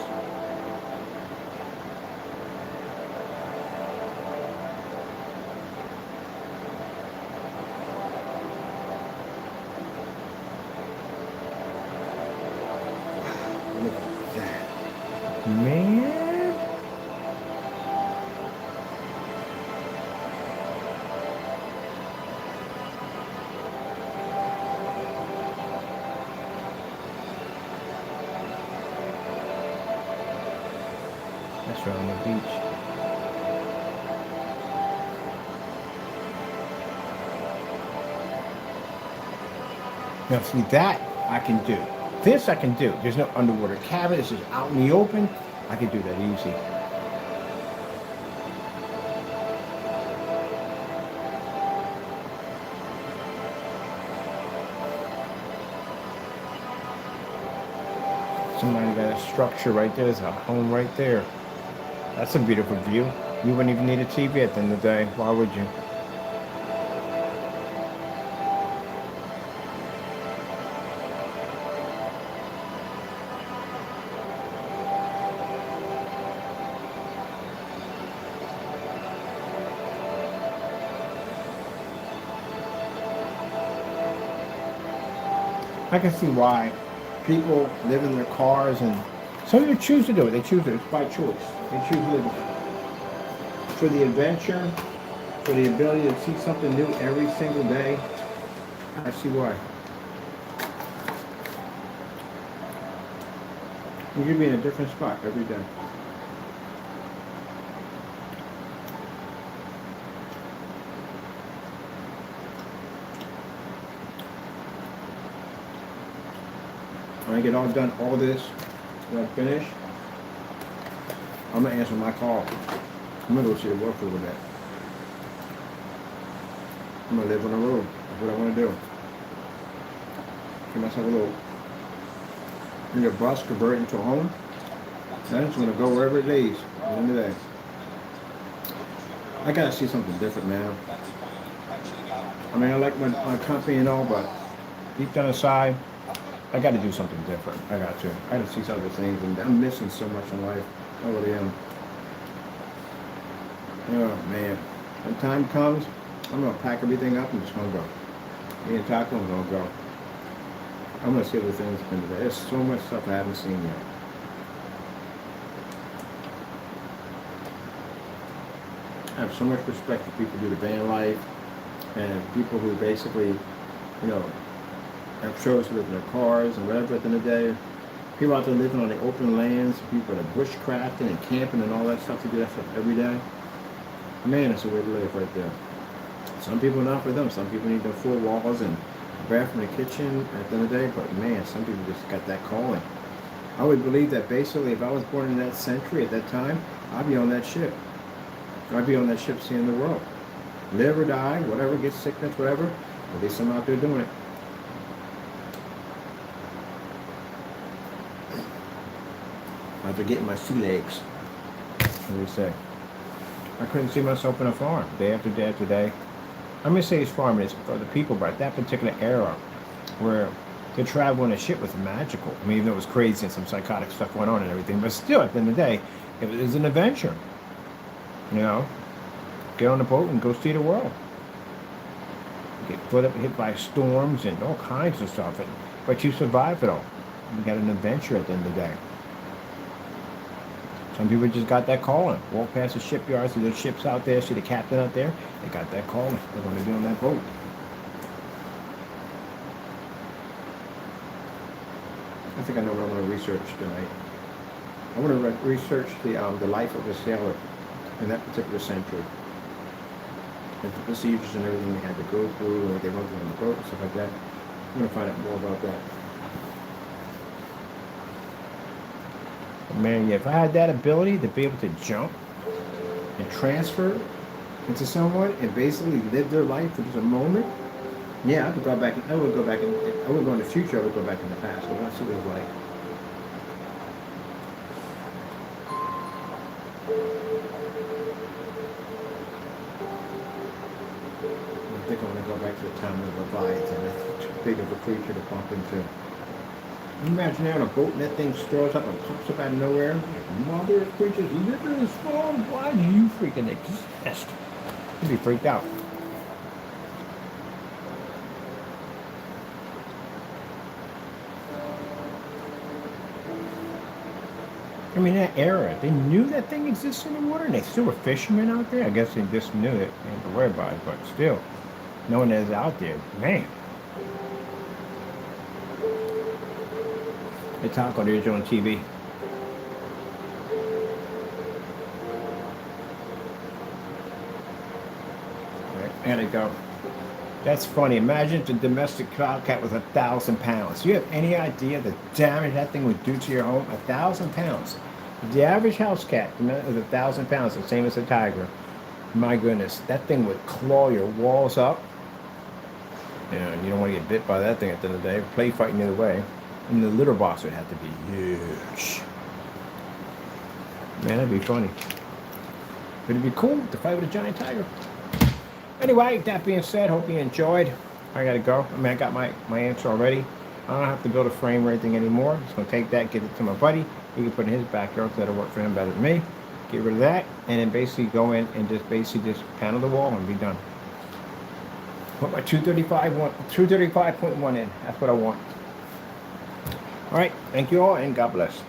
S1: Look at that. Man. That's right on the beach. Now see, that I can do. This I can do. There's no underwater cabin. This is out in the open. I can do that easy. Somebody got a structure right there. There's a home right there. That's a beautiful view. You wouldn't even need a TV at the end of the day. Why would you? I can see why people live in their cars, and some people choose to do it. They choose it. It's by choice. They choose living. For the adventure, for the ability to see something new every single day, I see why. You could be in a different spot every day. When I get all done, all this, when I finish, I'm gonna answer my call. I'm gonna go see the work for a little bit. I'm gonna live on the road. That's what I want to do. Give myself a little, get a bus, convert it into a home. Then I'm just gonna go wherever it leads at the end of the day. I gotta see something different now. I mean, I like my company and all, but deep down inside, I got to do something different. I got to see some other things, and I'm missing so much in life. I really am. Oh man, when time comes, I'm gonna pack everything up and just gonna go. Me and Taco, I'm gonna go. I'm gonna see other things in today. There's so much stuff I haven't seen yet. I have so much respect for people who do the van life, and people who basically, you know, have chose to live in their cars and whatever at the end of the day. People out there living on the open lands, people that are bushcrafting and camping and all that stuff, to do that stuff every day. Man, it's a way to live right there. Some people, not for them. Some people need their 4 walls and a bathroom and a kitchen at the end of the day, but man, some people just got that calling. I would believe that basically if I was born in that century at that time, I'd be on that ship. I'd be on that ship seeing the world. Live or die, whatever, get sickness, whatever, at least I'm out there doing it. After getting my sea legs, what do you say? I couldn't see myself in a farm day after day after day. I'm gonna say it's farming, it's for the people, but at that particular era where to travel on a ship was magical. I mean, even though it was crazy and some psychotic stuff went on and everything, but still, at the end of the day, it was an adventure. You know, get on the boat and go see the world. Get hit by storms and all kinds of stuff, but you survive it all. You got an adventure at the end of the day. Some people just got that calling. Walk past the shipyard, see the ships out there, see the captain out there. They got that calling. They're going to be on that boat. I think I know what I want to research tonight. I want to research the life of a sailor in that particular century. And the procedures and everything they had to go through, or they went through on the boat and stuff like that. I'm going to find out more about that. Man, yeah, if I had that ability to be able to jump and transfer into someone and basically live their life for just a moment, yeah, I could go back. I would go back. I would go in the future. I would go back in the past. I want to see what it was like. I think I want to go back to the time of Leviathan. That's too big of a creature to bump into. Can you imagine having a boat and that thing straws up and pops up out of nowhere? Mother of creatures, live in this form. Why do you freaking exist? You'd be freaked out. I mean, that era, they knew that thing existed in the water, and they still were fishermen out there. I guess they just knew it and didn't worry about it, but still, knowing that it's out there, man. They talk on there's on TV. Right, there they go. That's funny. Imagine if a domestic cat was 1,000 pounds. Do you have any idea the damage that thing would do to your home? 1,000 pounds. The average house cat is 1,000 pounds, the same as a tiger. My goodness, that thing would claw your walls up. You know, you don't want to get bit by that thing at the end of the day. Play fighting either way. And the litter box would have to be huge. Man, that'd be funny. But it'd be cool to fight with a giant tiger. Anyway, that being said, hope you enjoyed. I gotta go. I mean, I got my answer already. I don't have to build a frame or anything anymore. I'm just gonna take that, give it to my buddy. He can put it in his backyard, so that'll work for him better than me. Get rid of that, and then basically go in and just panel the wall and be done. Put my 235.1 in. That's what I want. All right, thank you all, and God bless.